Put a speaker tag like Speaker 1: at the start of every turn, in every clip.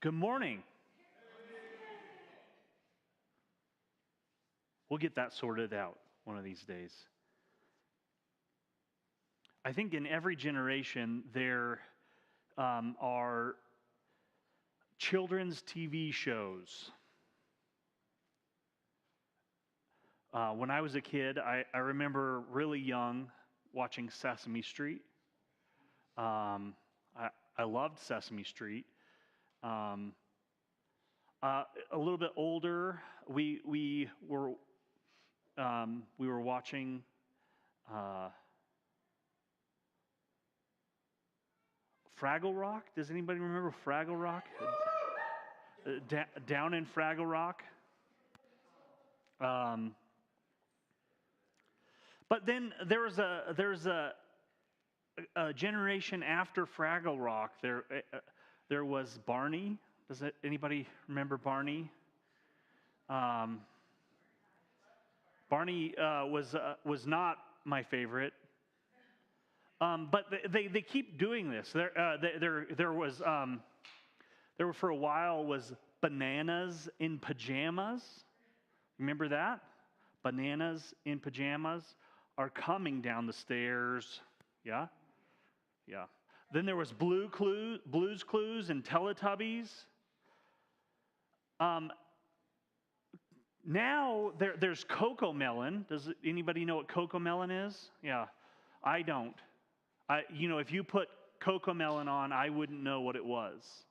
Speaker 1: Good morning. We'll get that sorted out one of these days. I think in every generation there are children's TV shows. When I was a kid, I remember really young watching Sesame Street. I loved Sesame Street. Um, a little bit older, we were watching Fraggle Rock. Does anybody remember Fraggle Rock? Down in Fraggle Rock. But then there's a generation after Fraggle Rock. There was Barney. Anybody remember Barney? Barney was not my favorite. But they keep doing this. There for a while was Bananas in Pajamas. Remember that? Bananas in Pajamas are coming down the stairs. Yeah? Yeah. Then there was Blue's Clues and Teletubbies. Now there's Cocomelon. Does anybody know what Cocomelon is? Yeah, I don't. If you put Cocomelon on, I wouldn't know what it was.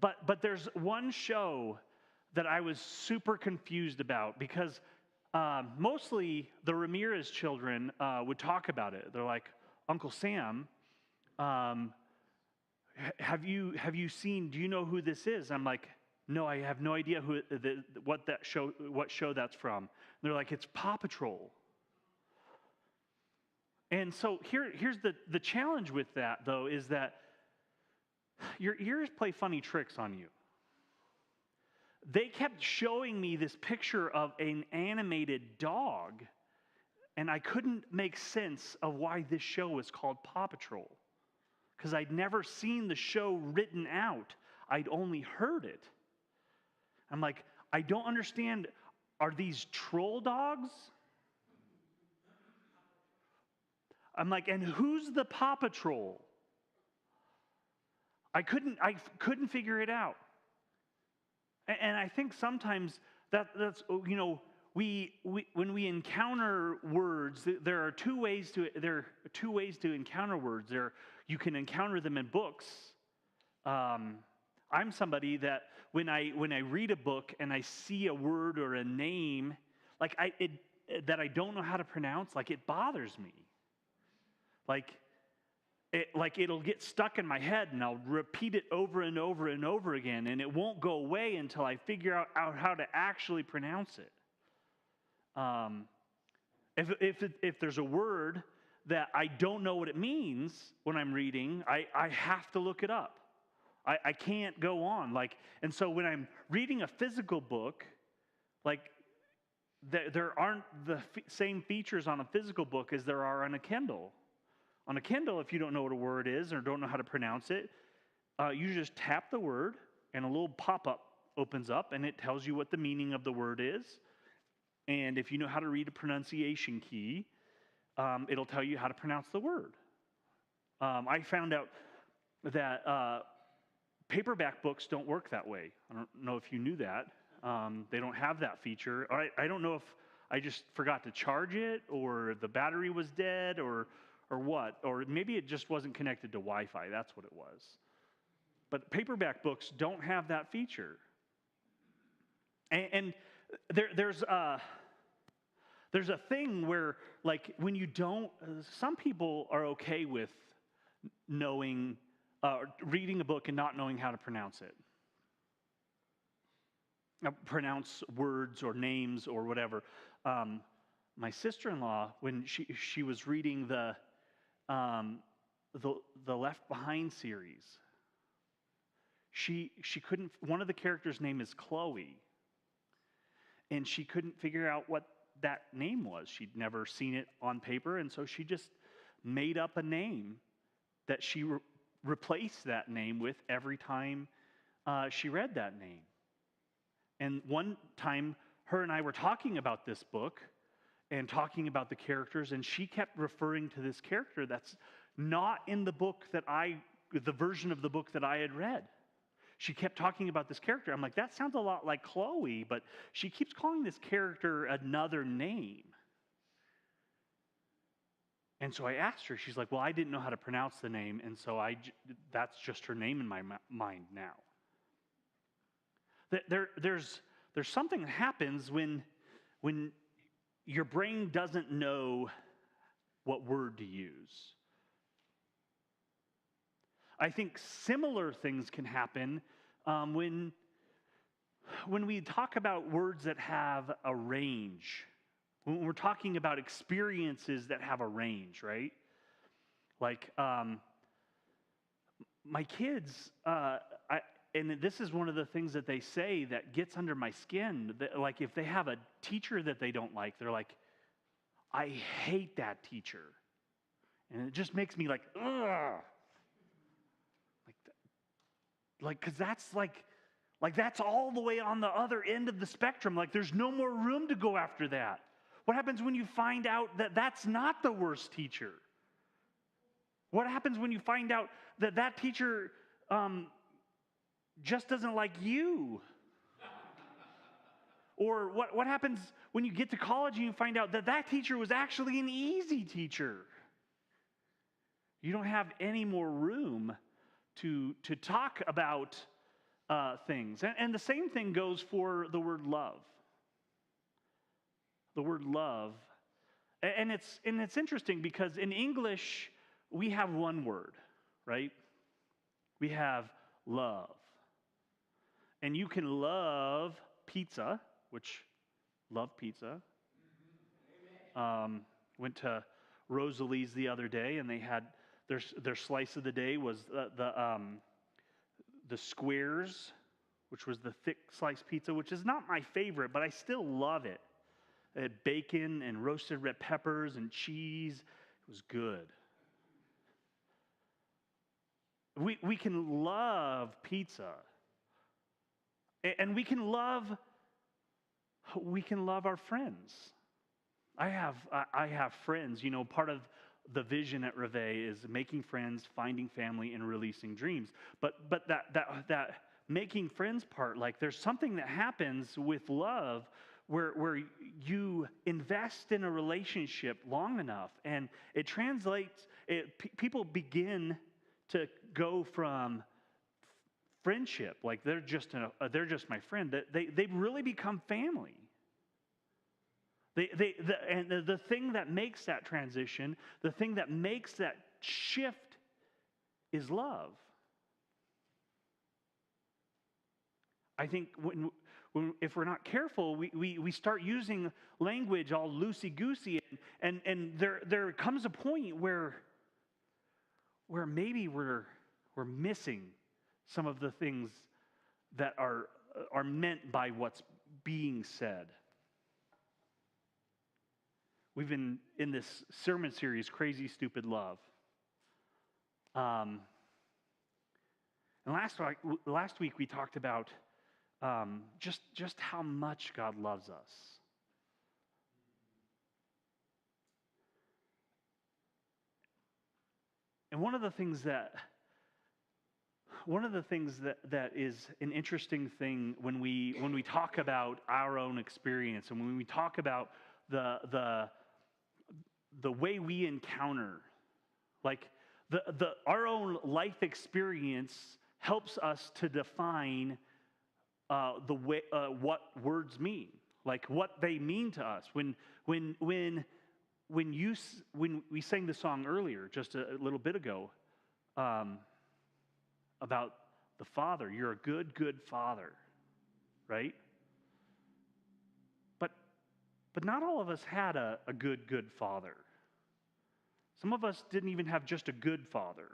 Speaker 1: But there's one show that I was super confused about because mostly the Ramirez children would talk about it. They're like, Uncle Sam, have you seen? Do you know who this is? I'm like, no, I have no idea what show that's from. And they're like, it's Paw Patrol. And so here's the challenge with that, though, is that your ears play funny tricks on you. They kept showing me this picture of an animated dog, and I couldn't make sense of why this show was called Paw Patrol, because I'd never seen the show written out. I'd only heard it. I'm like, I don't understand. Are these troll dogs? I'm like, and who's the Paw Patrol? I couldn't figure it out. And I think sometimes that's when we encounter words, there are two ways to encounter words. You can encounter them in books. I'm somebody that when I read a book and I see a word or a name that I don't know how to pronounce, it bothers me. It'll get stuck in my head, and I'll repeat it over and over and over again, and it won't go away until I figure out how to actually pronounce it. If there's a word that I don't know what it means when I'm reading, I have to look it up. I can't go on. And so when I'm reading a physical book, there aren't the same features on a physical book as there are on a Kindle. On a Kindle, if you don't know what a word is or don't know how to pronounce it, you just tap the word and a little pop-up opens up and it tells you what the meaning of the word is. And if you know how to read a pronunciation key, it'll tell you how to pronounce the word. I found out that paperback books don't work that way. I don't know if you knew that. They don't have that feature. I don't know if I just forgot to charge it or the battery was dead or what, or maybe it just wasn't connected to Wi-Fi. That's what it was. But paperback books don't have that feature. And there's a thing where, when you don't, some people are okay with knowing, reading a book and not knowing how to pronounce it. Pronounce words or names or whatever. My sister-in-law, when she was reading the Left Behind series, she couldn't. One of the characters' name is Chloe, and she couldn't figure out what that name was. She'd never seen it on paper, and so she just made up a name that she replaced that name with every time she read that name. And one time, her and I were talking about this book and talking about the characters, and she kept referring to this character that's not in the book the version of the book that I had read. She kept talking about this character. I'm like, that sounds a lot like Chloe, but she keeps calling this character another name. And so I asked her, she's like, well, I didn't know how to pronounce the name, and so that's just her name in my mind now. There's something that happens when your brain doesn't know what word to use. I think similar things can happen when we talk about words that have a range. When we're talking about experiences that have a range, right? Like my kids, and this is one of the things that they say that gets under my skin. That, like if they have a teacher that they don't like, they're like, I hate that teacher. And it just makes me like, ugh. Because that's that's all the way on the other end of the spectrum. Like there's no more room to go after that. What happens when you find out that that's not the worst teacher? What happens when you find out that that teacher just doesn't like you? Or what happens when you get to college and you find out that that teacher was actually an easy teacher? You don't have any more room to talk about things. And the same thing goes for the word love. The word love. And it's interesting because in English, we have one word, right? We have love. And you can love pizza, which love pizza. Went to Rosalie's the other day, and they had their slice of the day was the squares, which was the thick sliced pizza, which is not my favorite, but I still love it. It had bacon and roasted red peppers and cheese. It was good. We can love pizza. And we can love our friends. I have friends. You know, part of the vision at Reveille is making friends, finding family, and releasing dreams. But that making friends part, like there's something that happens with love where you invest in a relationship long enough, and it translates. People begin to go from friendship, like they're just my friend. That they really become family. And the thing that makes that transition, the thing that makes that shift, is love. I think if we're not careful, we start using language all loosey-goosey, and there comes a point where maybe we're missing some of the things that are meant by what's being said. We've been in this sermon series, Crazy Stupid Love. And last week we talked about just how much God loves us. And one of the things that is an interesting thing when we talk about our own experience, and when we talk about the way we encounter, like our own life experience helps us to define the way what words mean, like what they mean to us. When we sang the song earlier, just a little bit ago, about the Father, you're a good Father, right? But not all of us had a good father. Some of us didn't even have just a good father.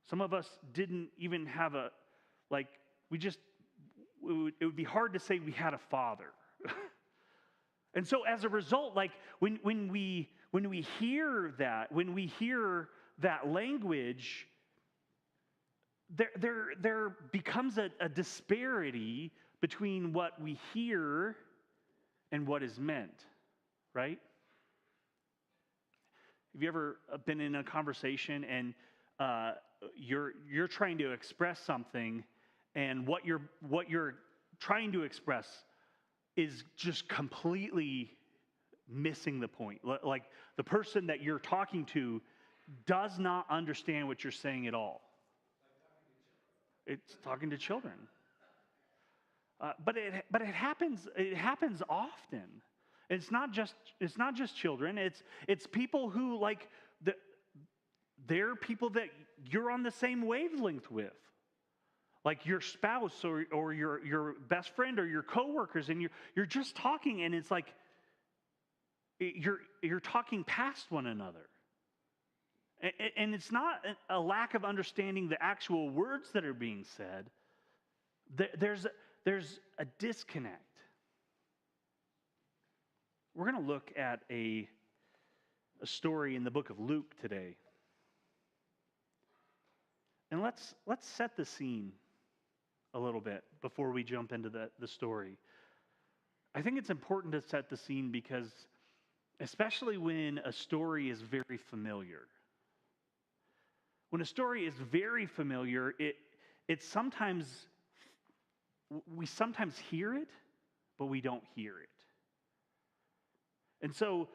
Speaker 1: Some of us didn't even have it would be hard to say we had a father. And so as a result, like when we hear that language, there becomes a disparity between what we hear and what is meant, right? Have you ever been in a conversation and you're trying to express something, and what you're trying to express is just completely missing the point? Like the person that you're talking to does not understand what you're saying at all. It's talking to children. But it happens often. It's not just children. It's people who they're people that you're on the same wavelength with, like your spouse or your best friend or your coworkers, and you're just talking, and it's like you're talking past one another. And it's not a lack of understanding the actual words that are being said. There's a disconnect. We're going to look at a story in the book of Luke today. And let's set the scene a little bit before we jump into the story. I think it's important to set the scene because, especially when a story is very familiar. When a story is very familiar, we sometimes hear it, but we don't hear it. And so,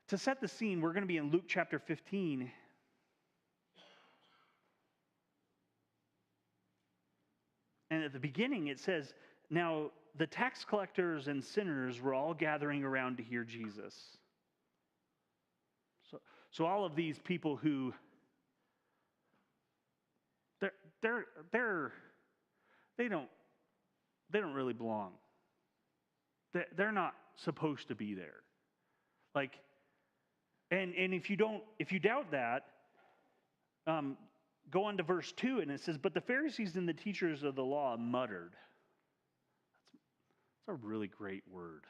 Speaker 1: to set the scene, we're going to be in Luke chapter 15. And at the beginning, it says, "Now the tax collectors and sinners were all gathering around to hear Jesus." So all of these people who they don't really belong. They're not supposed to be there. Like, and if you doubt that, go on to verse 2, and it says, "But the Pharisees and the teachers of the law muttered." That's a really great word.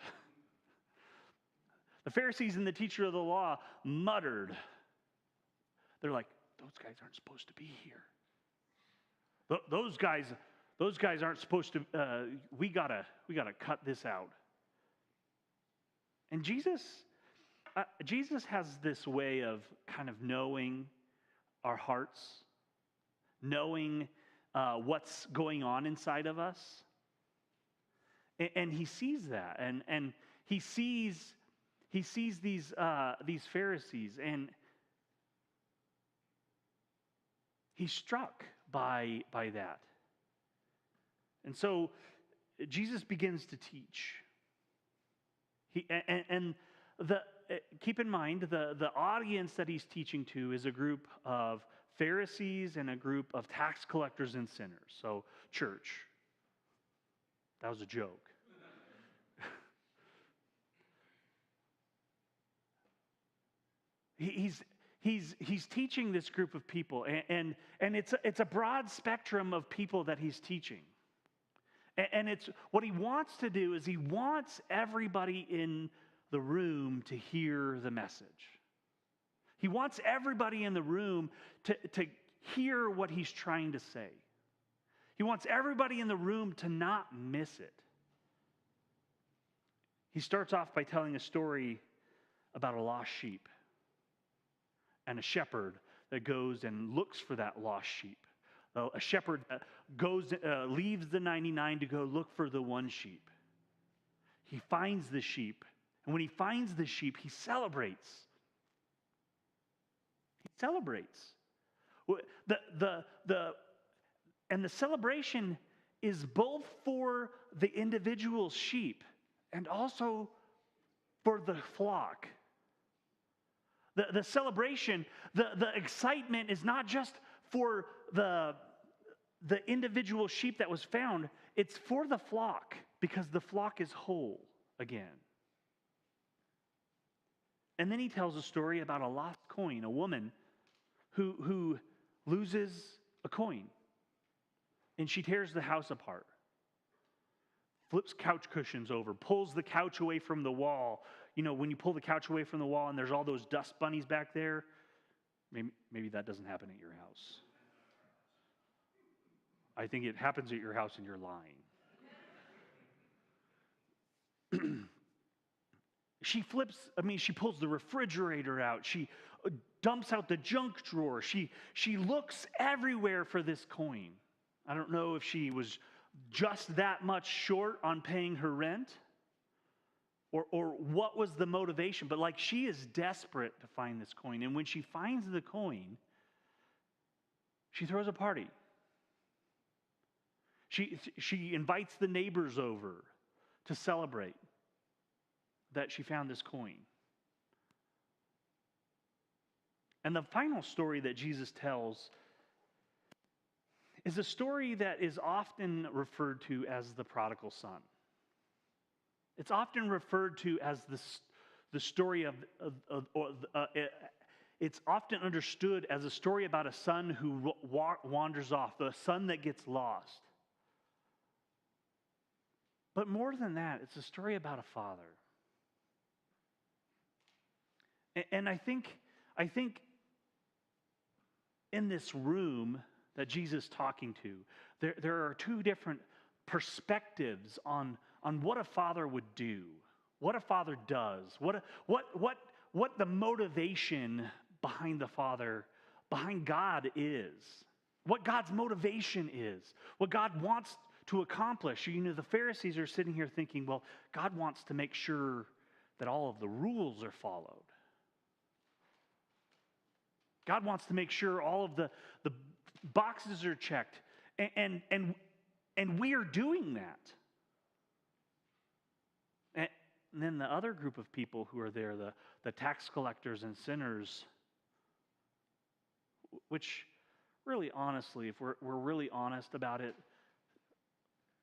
Speaker 1: The Pharisees and the teacher of the law muttered. They're like, those guys aren't supposed to be here. Those guys aren't supposed to. We gotta cut this out. And Jesus has this way of kind of knowing our hearts, knowing what's going on inside of us, and he sees that, and he sees these Pharisees, and he's struck by that. And so Jesus begins to teach. Keep in mind, the audience that he's teaching to is a group of Pharisees and a group of tax collectors and sinners. So, church. That was a joke. He's teaching this group of people, and it's a broad spectrum of people that he's teaching. And it's what he wants to do is he wants everybody in the room to hear the message. He wants everybody in the room to hear what he's trying to say. He wants everybody in the room to not miss it. He starts off by telling a story about a lost sheep and a shepherd that goes and looks for that lost sheep. A shepherd that leaves the 99 to go look for the one sheep. He finds the sheep, and when he finds the sheep, he celebrates. He celebrates. And the celebration is both for the individual sheep and also for the flock. The celebration, the excitement is not just for the individual sheep that was found, it's for the flock, because the flock is whole again. And then he tells a story about a lost coin, a woman who loses a coin. And she tears the house apart, flips couch cushions over, pulls the couch away from the wall. You know, when you pull the couch away from the wall and there's all those dust bunnies back there, maybe that doesn't happen at your house. I think it happens at your house and you're lying. She pulls the refrigerator out. She dumps out the junk drawer. She looks everywhere for this coin. I don't know if she was just that much short on paying her rent or what was the motivation, but like she is desperate to find this coin. And when she finds the coin, she throws a party. She invites the neighbors over to celebrate that she found this coin. And the final story that Jesus tells is a story that is often referred to as the prodigal son. It's often referred to as the story it's often understood as a story about a son who wanders off, the son that gets lost. But more than that, it's a story about a father. And I think in this room that Jesus is talking to, there are two different perspectives on what a father would do, what a father does, what the motivation behind the Father, behind God is, what God's motivation is, what God wants to accomplish. You know, the Pharisees are sitting here thinking, well, God wants to make sure that all of the rules are followed. God wants to make sure all of the boxes are checked, and we are doing that. And then the other group of people who are there, the tax collectors and sinners, which really honestly, if we're really honest about it,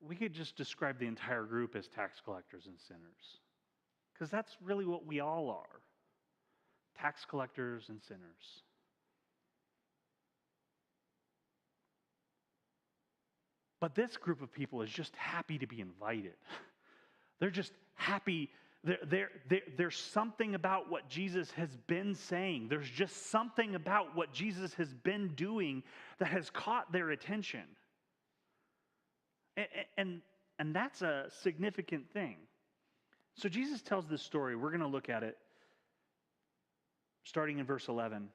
Speaker 1: we could just describe the entire group as tax collectors and sinners. Because that's really what we all are. Tax collectors and sinners. But this group of people is just happy to be invited. They're just happy. There's something about what Jesus has been saying. There's just something about what Jesus has been doing that has caught their attention. And that's a significant thing. So Jesus tells this story. We're going to look at it starting in verse 11.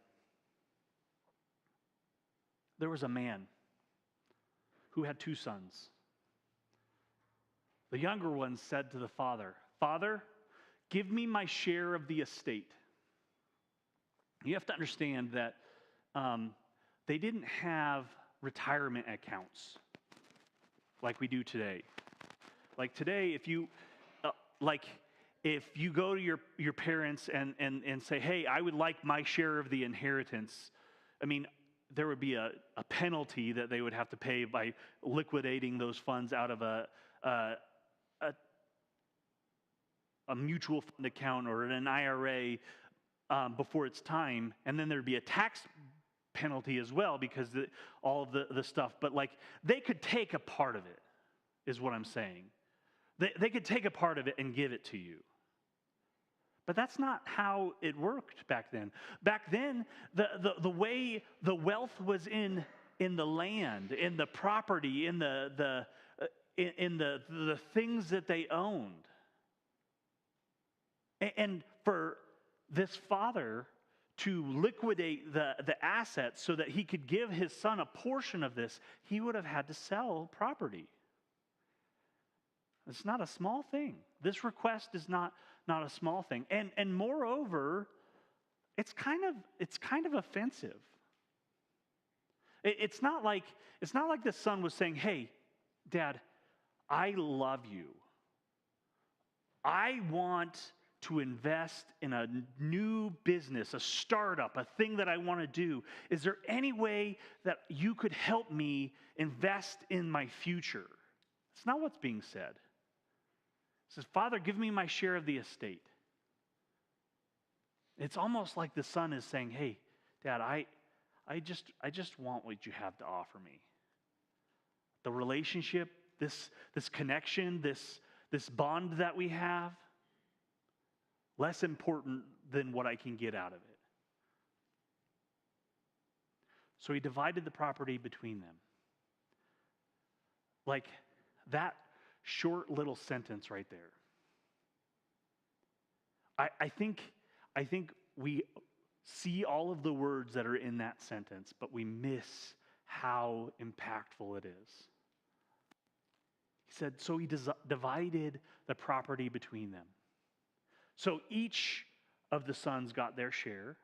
Speaker 1: There was a man who had 2 sons. The younger one said to the father, "Father, give me my share of the estate." You have to understand that they didn't have retirement accounts like we do today. Like today, if you go to your parents and say, "Hey, I would like my share of the inheritance," I mean, there would be a penalty that they would have to pay by liquidating those funds out of a mutual fund account or an IRA before it's time, and then there'd be a tax penalty as well because all of the stuff. But like they could take a part of it, is what I'm saying. They could take a part of it and give it to you. But that's not how it worked back then. Back then, the way the wealth was in the land, in the property, in the things that they owned. And for this father to liquidate the assets so that he could give his son a portion of this, he would have had to sell property. It's not a small thing. This request is not a small thing. And moreover, it's kind of offensive. It's not like the son was saying, "Hey, Dad, I love you. I want to invest in a new business, a startup, a thing that I want to do. Is there any way that you could help me invest in my future?" It's not what's being said. It says, "Father, give me my share of the estate." It's almost like the son is saying, "Hey, Dad, I just want what you have to offer me. The relationship, this connection, this bond that we have, less important than what I can get out of it." So he divided the property between them. Like that short little sentence right there. I think we see all of the words that are in that sentence, but we miss how impactful it is. He said, so he divided the property between them. So each of the sons got their share.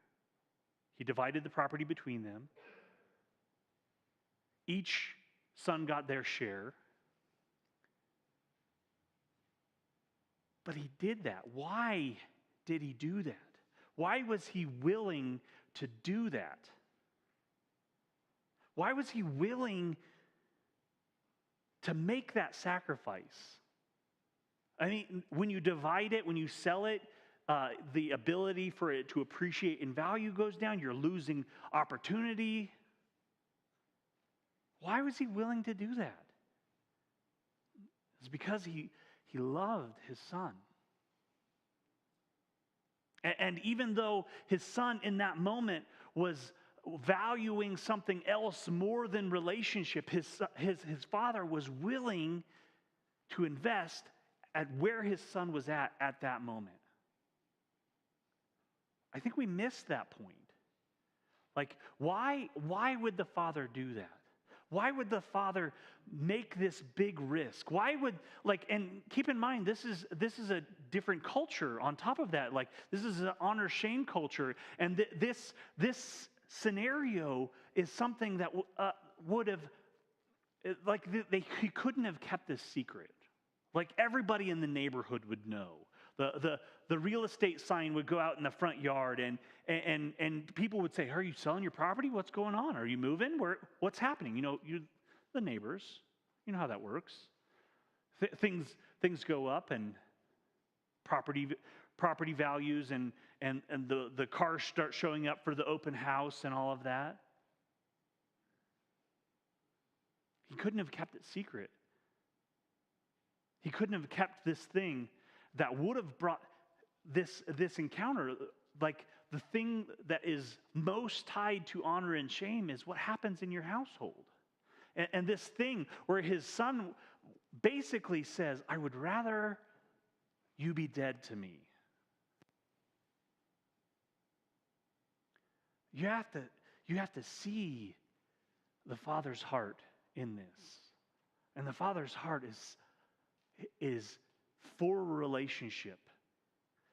Speaker 1: He divided the property between them. Each son got their share. But he did that. Why did he do that? Why was he willing to do that? Why was he willing to make that sacrifice? I mean, when you divide it, when you sell it, the ability for it to appreciate in value goes down. You're losing opportunity. Why was he willing to do that? It's because he loved his son. And even though his son in that moment was valuing something else more than relationship, his father was willing to invest at where his son was at that moment. I think we missed that point. Like, why would the father do that? Why would the father make this big risk? Why would, and keep in mind, this is a different culture on top of that. Like, this is an honor-shame culture. And this scenario is something that would have, he couldn't have kept this secret. Like, everybody in the neighborhood would know. The real estate sign would go out in the front yard, and people would say, "Are you selling your property? What's going on? Are you moving? What's happening?" The neighbors. You know how that works. Things go up, and property values, and the cars start showing up for the open house and all of that. He couldn't have kept it secret. He couldn't have kept this thing that would have brought this encounter. Like, the thing that is most tied to honor and shame is what happens in your household. And this thing where his son basically says, "I would rather you be dead to me." You have to see the Father's heart in this. And the Father's heart is for relationship.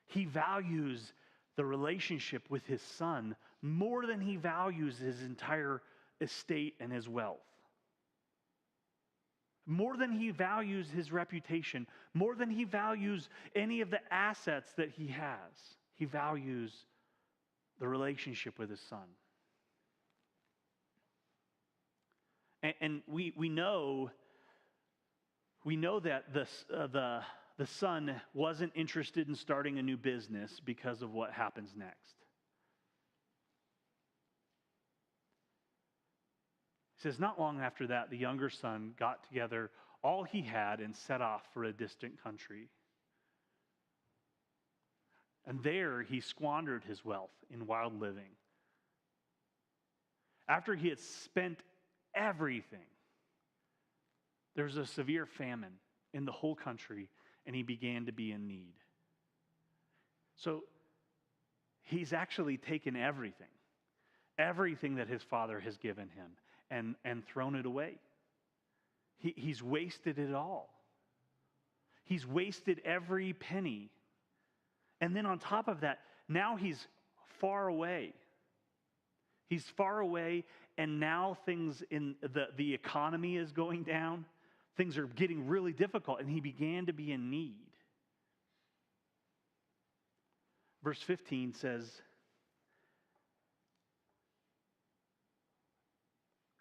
Speaker 1: He values the relationship with his son more than he values his entire estate and his wealth. More than he values his reputation, more than he values any of the assets that he has. He values the relationship with his son. And we know that the son wasn't interested in starting a new business because of what happens next. He says, not long after that, the younger son got together all he had and set off for a distant country. And there he squandered his wealth in wild living. After he had spent everything, there was a severe famine in the whole country, and he began to be in need. So he's actually taken everything that his father has given him, and thrown it away. He's wasted it all. He's wasted every penny. And then on top of that, now he's far away. He's far away, and now things in the economy is going down. Things are getting really difficult, and he began to be in need. Verse 15 says,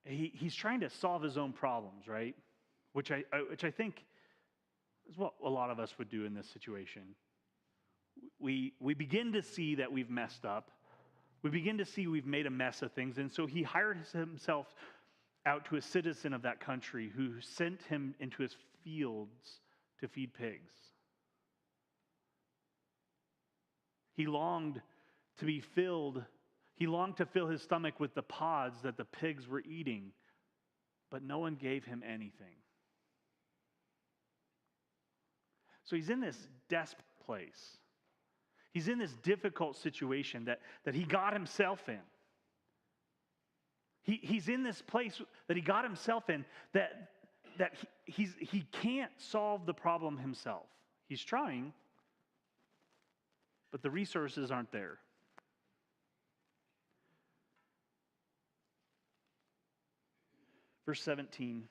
Speaker 1: he's trying to solve his own problems, right? Which I think is what a lot of us would do in this situation. We begin to see that we've messed up. We begin to see we've made a mess of things. And so he hired himself out to a citizen of that country who sent him into his fields to feed pigs. He longed to be filled. He longed to fill his stomach with the pods that the pigs were eating, but no one gave him anything. So he's in this desperate place. He's in this difficult situation that he got himself in. He's in this place that he got himself in that he can't solve the problem himself. He's trying, but the resources aren't there. Verse 17.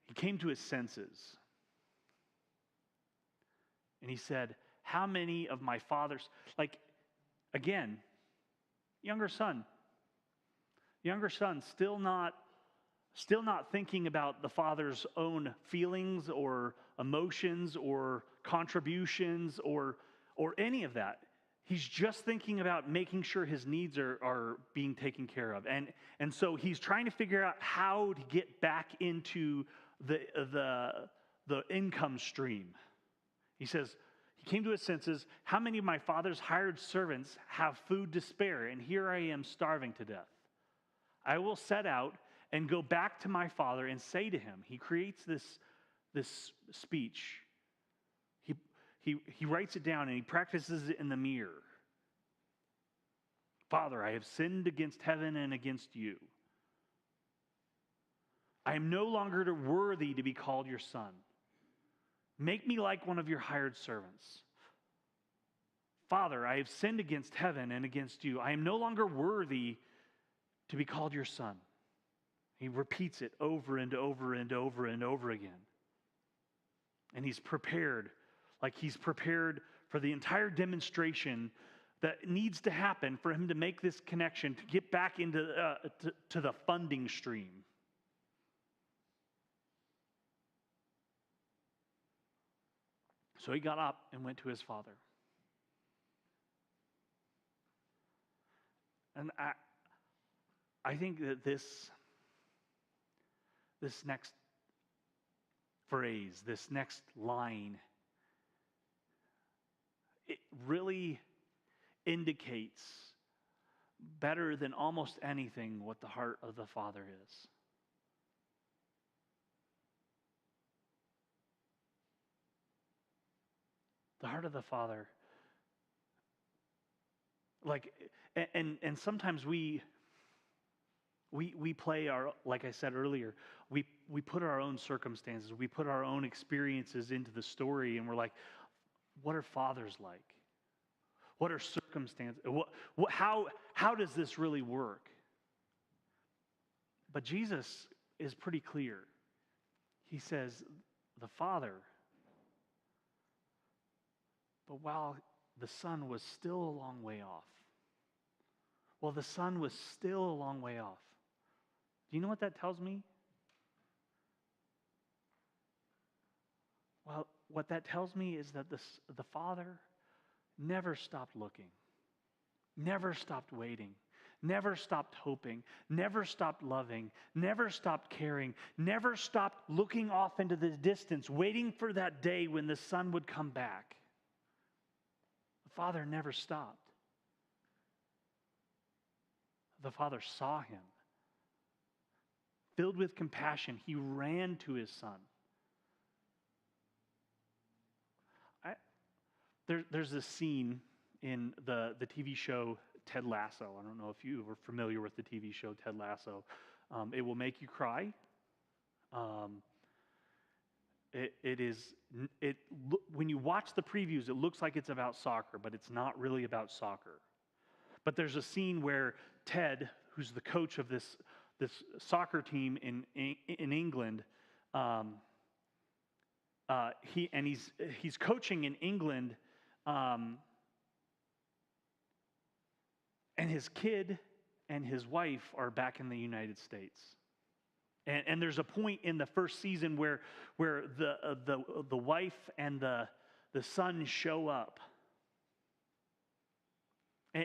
Speaker 1: He came to his senses. And he said, how many of my father's, again, younger son, still not thinking about the father's own feelings or emotions or contributions or any of that. He's just thinking about making sure his needs are being taken care of. And so he's trying to figure out how to get back into the income stream. He says, he came to his senses, how many of my father's hired servants have food to spare, and here I am starving to death? I will set out and go back to my father and say to him. He creates this speech. He writes it down and he practices it in the mirror. Father, I have sinned against heaven and against you. I am no longer worthy to be called your son. Make me like one of your hired servants. Father, I have sinned against heaven and against you. I am no longer worthy to be called your son. He repeats it over and over and over and over again. And he's prepared, like he's prepared for the entire demonstration that needs to happen for him to make this connection, to get back into to the funding stream. So he got up and went to his father. And I think that this next phrase, this next line, it really indicates better than almost anything what the heart of the Father is. The heart of the Father, and sometimes we play our, like I said earlier, we put our own circumstances, we put our own experiences into the story, and we're like, what are fathers like? What are circumstances? How does this really work? But Jesus is pretty clear. He says, the Father. But while the Son was still a long way off, the Son was still a long way off. Do you know what that tells me? Well, what that tells me is that the Father never stopped looking, never stopped waiting, never stopped hoping, never stopped loving, never stopped caring, never stopped looking off into the distance, waiting for that day when the Son would come back. The Father never stopped. The Father saw him. Filled with compassion, he ran to his Son. There's this scene in the TV show Ted Lasso. I don't know if you were familiar with the TV show Ted Lasso. It will make you cry. When you watch the previews, it looks like it's about soccer, but it's not really about soccer. But there's a scene where Ted, who's the coach of this soccer team in England, he's coaching in England, and his kid and his wife are back in the United States. And there's a point in the first season where the wife and the son show up.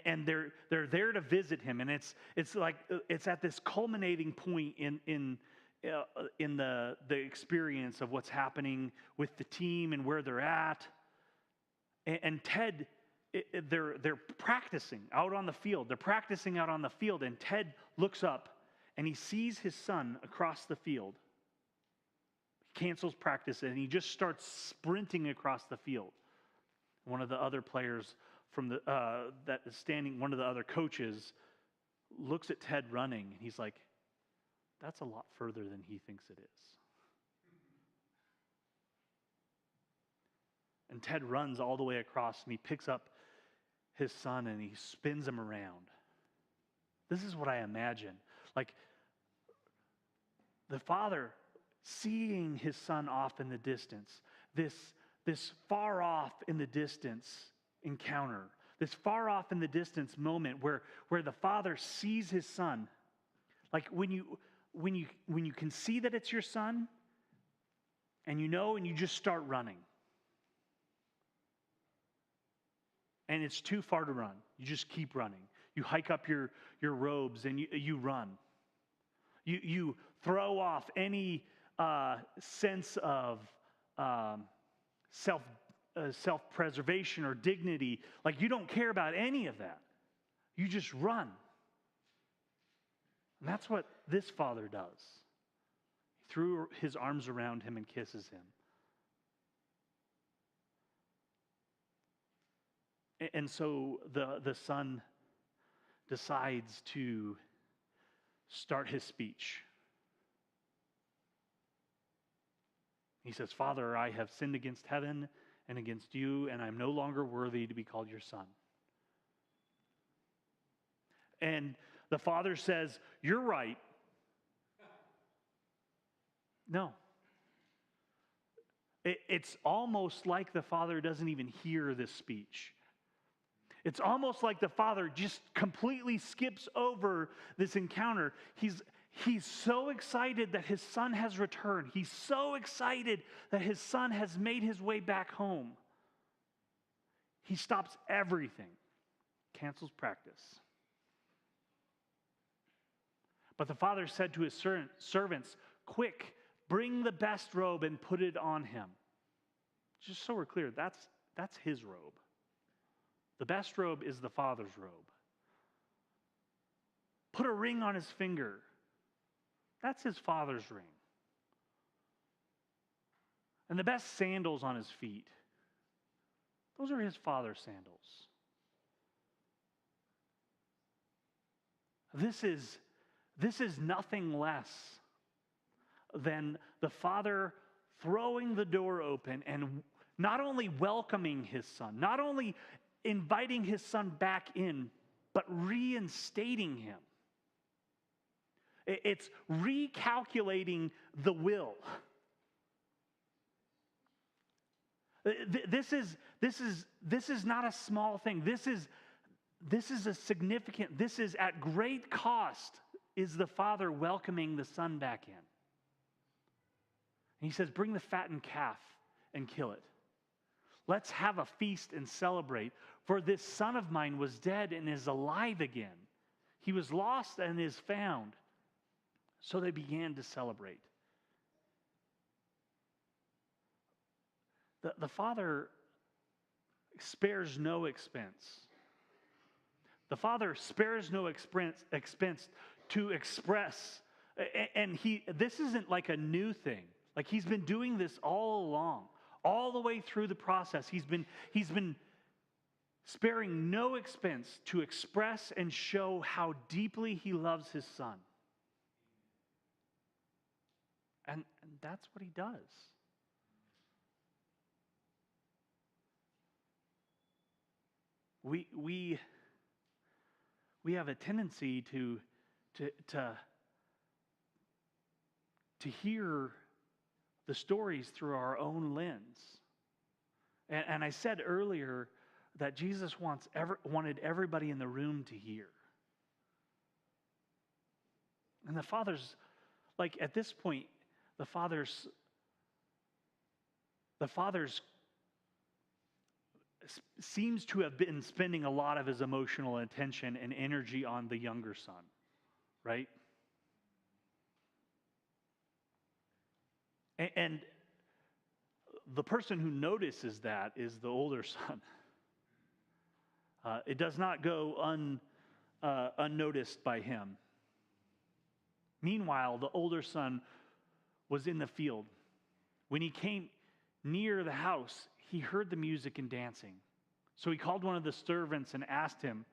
Speaker 1: And they're there to visit him, and it's like it's at this culminating point in the experience of what's happening with the team and where they're at. And Ted they're practicing out on the field. They're practicing out on the field, and Ted looks up and he sees his son across the field. He cancels practice and he just starts sprinting across the field. One of the other players from that is standing, one of the other coaches, looks at Ted running and he's like, "That's a lot further than he thinks it is." And Ted runs all the way across and he picks up his son and he spins him around. This is what I imagine. Like the father seeing his son off in the distance, this far off in the distance encounter, this far off in the distance moment where the father sees his son. Like when you can see that it's your son and and you just start running. And it's too far to run. You just keep running. You hike up your robes and you run. You throw off any sense of self-preservation or dignity. Like you don't care about any of that. You just run. And that's what this father does. He threw his arms around him and kisses him. And so the son decides to start his speech. He says, "Father, I have sinned against heaven and against you, and I'm no longer worthy to be called your son." And the father says, "You're right." No. It's almost like the father doesn't even hear this speech. It's almost like the father just completely skips over this encounter. He's so excited that his son has returned. He's so excited that his son has made his way back home. He stops everything, cancels practice. But the father said to his servants, "Quick, bring the best robe and put it on him." Just so we're clear, that's his robe. The best robe is the father's robe. Put a ring on his finger. That's his father's ring. And the best sandals on his feet. Those are his father's sandals. This is nothing less than the father throwing the door open and not only welcoming his son, not only inviting his son back in, but reinstating him. It's recalculating the will. This is not a small thing. This is a significant, this is at great cost, is the father welcoming the son back in. And he says, "Bring the fattened calf and kill it. Let's have a feast and celebrate. For this son of mine was dead and is alive again. He was lost and is found." So they began to celebrate. The father spares no expense. The father spares no expense to express. And this isn't like a new thing. Like he's been doing this all along. All the way through the process, he's been sparing no expense to express and show how deeply he loves his son. And that's what he does. We have a tendency to hear the stories through our own lens. And I said earlier that Jesus wanted everybody in the room to hear. And the father's, like at this point, the father's seems to have been spending a lot of his emotional attention and energy on the younger son, right? And the person who notices that is the older son. It does not go unnoticed by him. Meanwhile, the older son was in the field. When he came near the house, he heard the music and dancing. So he called one of the servants and asked him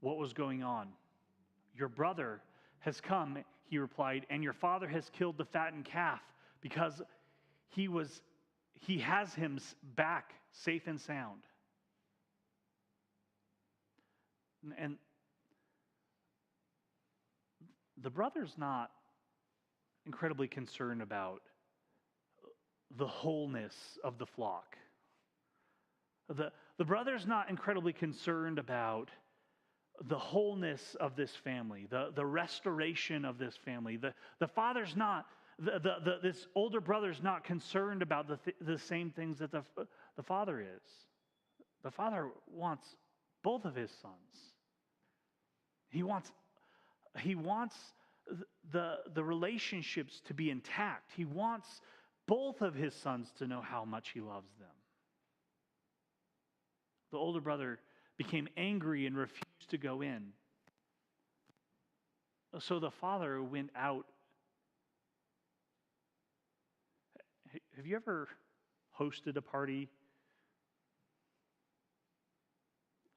Speaker 1: what was going on. Your brother has come, he replied, and your father has killed the fattened calf because he has him back safe and sound. And the brother's not incredibly concerned about the wholeness of the flock. The brother's not incredibly concerned about the wholeness of this family, the restoration of this family. The father's not, this older brother's not concerned about the same things that the father is. The father wants both of his sons. He wants the relationships to be intact. He wants both of his sons to know how much he loves them. The older brother became angry and refused to go in. So the father went out. Have you ever hosted a party?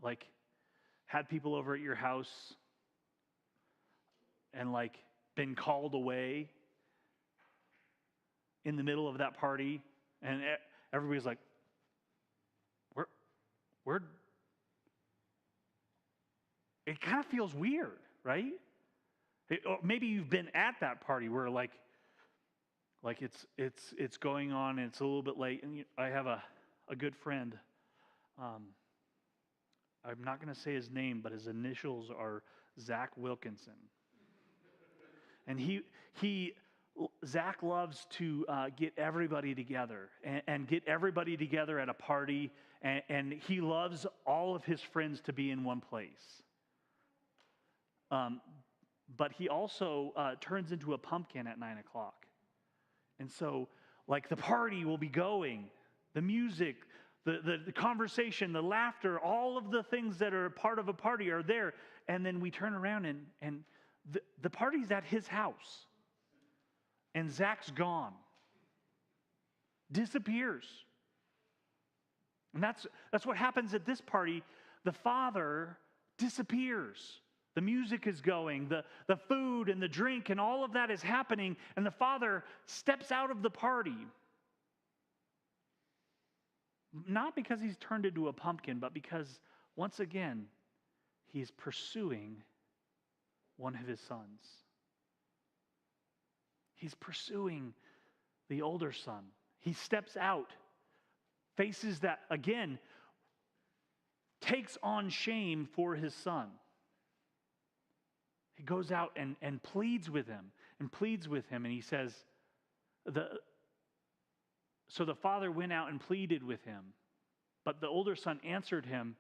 Speaker 1: Like, had people over at your house and like been called away in the middle of that party, and everybody's like, where? It kind of feels weird, right? Or maybe you've been at that party where like it's going on and it's a little bit late, and I have a good friend. I'm not going to say his name, but his initials are Zach Wilkinson. And Zach loves to get everybody together and get everybody together at a party, and he loves all of his friends to be in one place. But he also turns into a pumpkin at 9 o'clock. And so, like, the party will be going, the music, the conversation, the laughter, all of the things that are a part of a party are there. And then we turn around and the party's at his house. And Zach's gone. Disappears. And that's what happens at this party. The father disappears. The music is going, the food and the drink and all of that is happening, and the father steps out of the party. Not because he's turned into a pumpkin, but because, once again, he's pursuing one of his sons. He's pursuing the older son. He steps out, faces that, again, takes on shame for his son. He goes out and pleads with him, and he says, so the father went out and pleaded with him, but the older son answered him,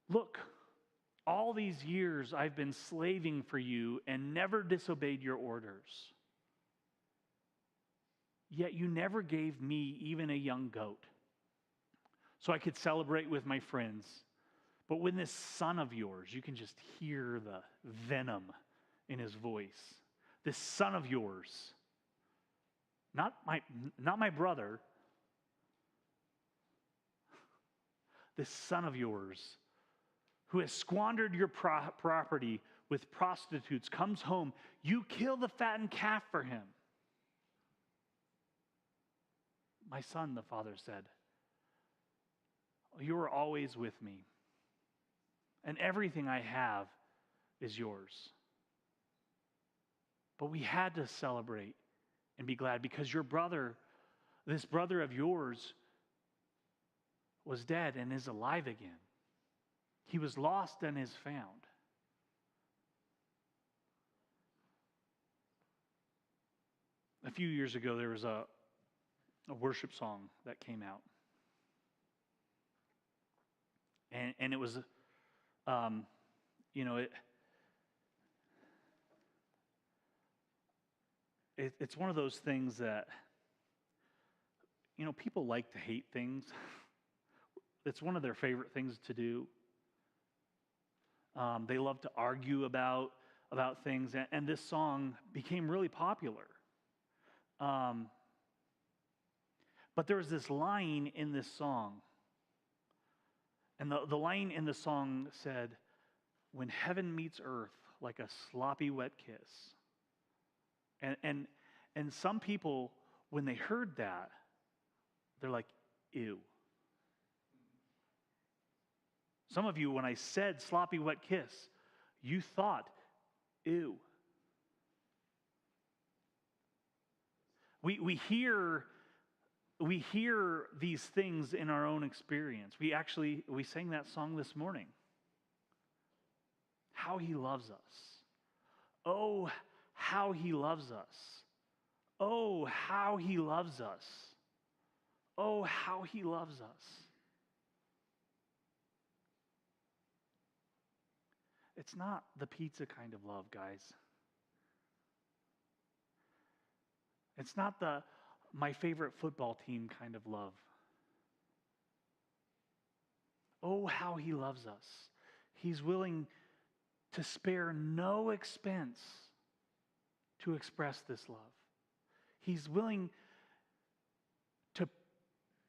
Speaker 1: look, all these years I've been slaving for you and never disobeyed your orders. Yet you never gave me even a young goat so I could celebrate with my friends. But when this son of yours, you can just hear the venom in his voice. This son of yours, not my brother, this son of yours who has squandered your property with prostitutes comes home, you kill the fattened calf for him. My son, the father said, you are always with me, and everything I have is yours. But we had to celebrate and be glad because your brother, this brother of yours, was dead and is alive again. He was lost and is found. A few years ago, there was a worship song that came out. And it was, it's one of those things that, people like to hate things. It's one of their favorite things to do. They love to argue about things, and this song became really popular. But there was this line in this song, and the line in the song said, "When heaven meets earth like a sloppy wet kiss." And some people, when they heard that, they're like, ew. Some of you, when I said sloppy wet kiss, you thought, ew. We hear these things in our own experience. We sang that song this morning. How he loves us. Oh, how he loves us. Oh, how he loves us. Oh, how he loves us. It's not the pizza kind of love, guys. It's not the my favorite football team kind of love. Oh, how he loves us. He's willing to spare no expense to express this love. He's willing to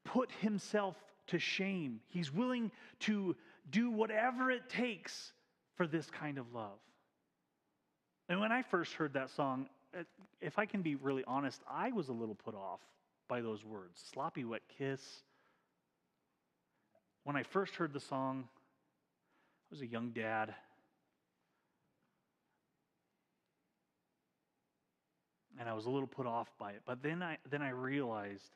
Speaker 1: put himself to shame. He's willing to do whatever it takes for this kind of love. And when I first heard that song, if I can be really honest, I was a little put off by those words. Sloppy wet kiss. When I first heard the song, I was a young dad. And I was a little put off by it. But then I realized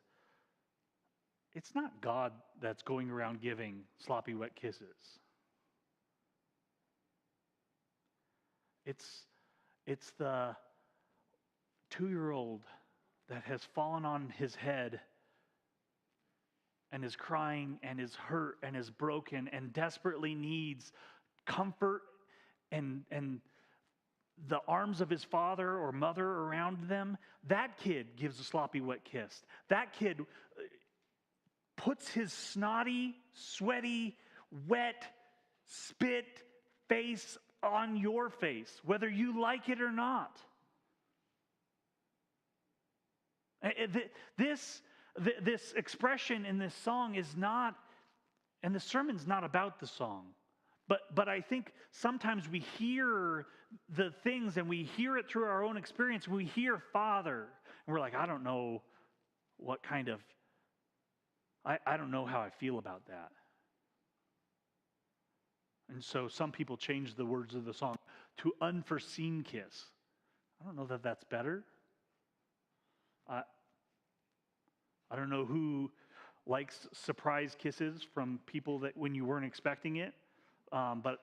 Speaker 1: it's not God that's going around giving sloppy wet kisses. It's the 2-year-old that has fallen on his head and is crying and is hurt and is broken and desperately needs comfort and the arms of his father or mother around them. That kid gives a sloppy wet kiss. That kid puts his snotty, sweaty, wet, spit face on your face, whether you like it or not. This expression in this song is not, and the sermon's not about the song. But I think sometimes we hear the things and we hear it through our own experience. We hear Father, and we're like, I don't know what kind of, I don't know how I feel about that. And so some people change the words of the song to unforeseen kiss. I don't know that that's better. I don't know who likes surprise kisses from people that when you weren't expecting it. But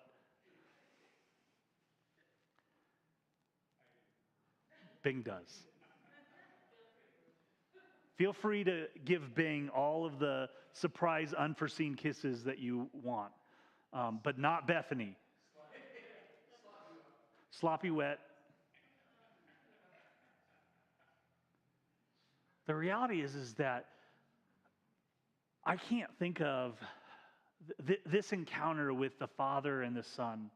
Speaker 1: Bing does. Feel free to give Bing all of the surprise, unforeseen kisses that you want, but not Bethany. Sloppy wet. The reality is that I can't think of this encounter with the Father and the Son.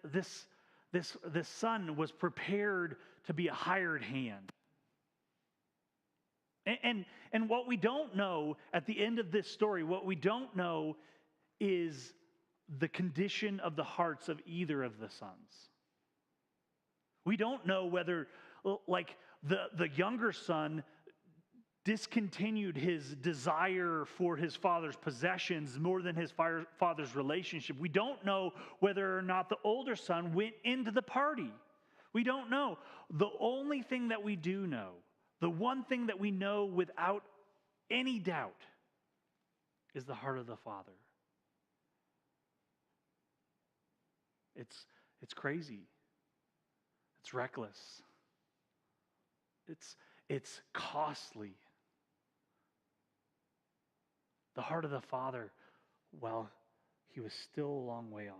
Speaker 1: This Son was prepared to be a hired hand. And what we don't know at the end of this story, what we don't know is the condition of the hearts of either of the sons. We don't know whether, like, the younger son discontinued his desire for his father's possessions more than his father's relationship. We don't know whether or not the older son went into the party. We don't know. The only thing that we do know, the one thing that we know without any doubt, is the heart of the Father. It's crazy. It's reckless. It's costly. The heart of the Father, well, he was still a long way off.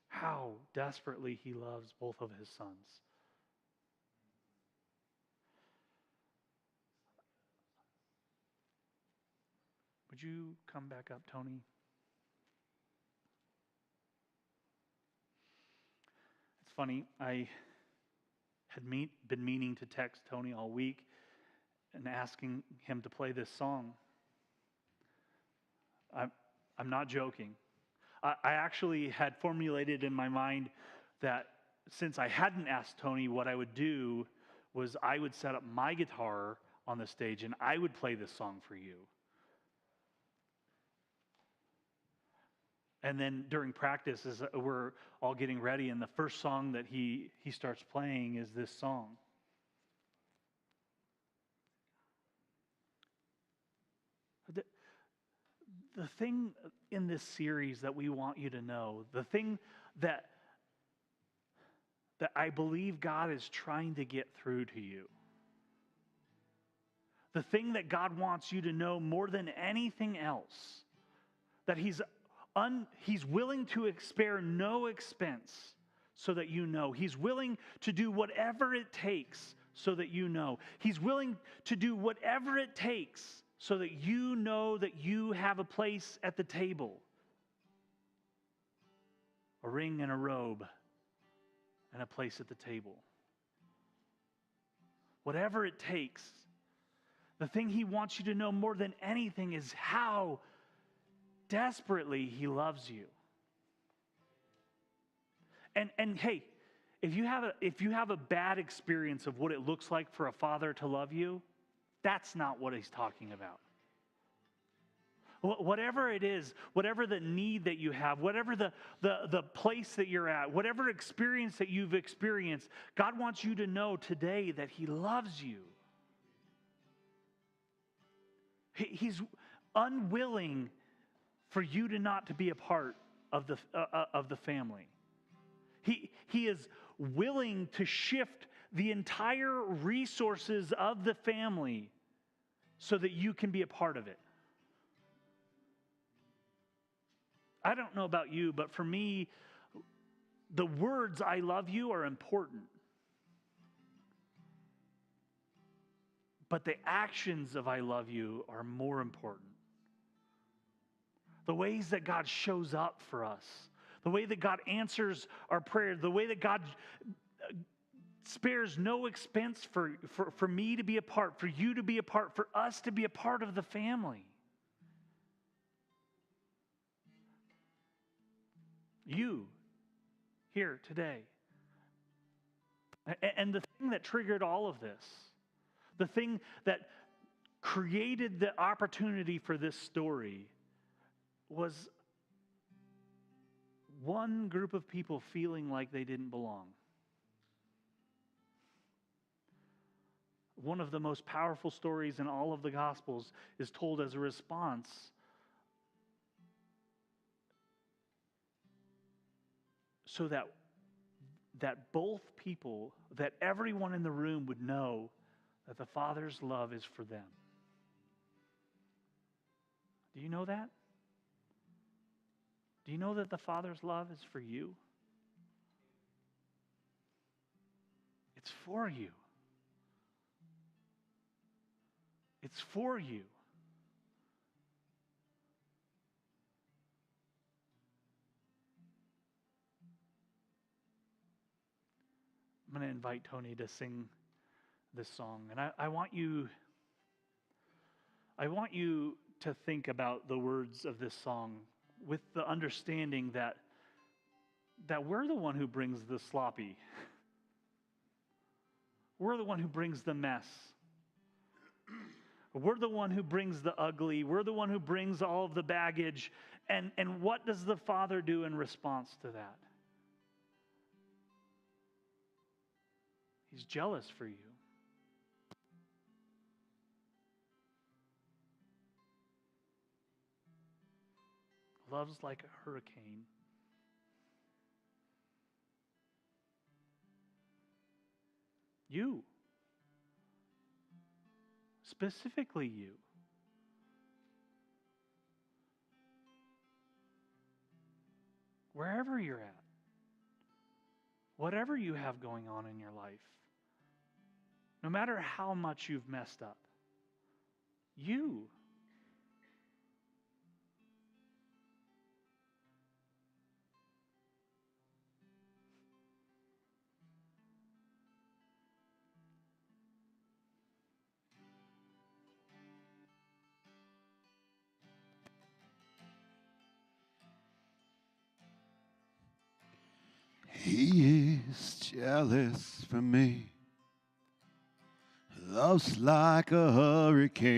Speaker 1: How desperately he loves both of his sons. Would you come back up, Tony? It's funny. I had been meaning to text Tony all week and asking him to play this song. I'm not joking. I actually had formulated in my mind that since I hadn't asked Tony, what I would do was I would set up my guitar on the stage and I would play this song for you. And then during practice, as we're all getting ready, and the first song that he starts playing is this song. The thing in this series that we want you to know, the thing that I believe God is trying to get through to you, the thing that God wants you to know more than anything else, that He's willing to spare no expense so that you know. He's willing to do whatever it takes so that you know. He's willing to do whatever it takes so that you know that you have a place at the table. A ring and a robe and a place at the table. Whatever it takes. The thing He wants you to know more than anything is how desperately He loves you. And hey, if you have a bad experience of what it looks like for a father to love you, that's not what He's talking about. Whatever it is, whatever the need that you have, whatever the place that you're at, whatever experience that you've experienced, God wants you to know today that He loves you. He's unwilling for you to not to be a part of the family. He is willing to shift the entire resources of the family so that you can be a part of it. I don't know about you, but for me, the words "I love you" are important. But the actions of "I love you" are more important. The ways that God shows up for us, the way that God answers our prayer, the way that God spares no expense for me to be a part, for you to be a part, for us to be a part of the family. You, here today. And the thing that triggered all of this, the thing that created the opportunity for this story, was one group of people feeling like they didn't belong. One of the most powerful stories in all of the Gospels is told as a response so that both people, that everyone in the room would know that the Father's love is for them. Do you know that? Do you know that the Father's love is for you? It's for you. It's for you. I'm going to invite Tony to sing this song. And I want you to think about the words of this song with the understanding that we're the one who brings the sloppy. We're the one who brings the mess. We're the one who brings the ugly. We're the one who brings all of the baggage. And what does the Father do in response to that? He's jealous for you. Love's like a hurricane. You. Specifically you. Wherever you're at. Whatever you have going on in your life. No matter how much you've messed up. You.
Speaker 2: He is jealous for me. Love's like a hurricane.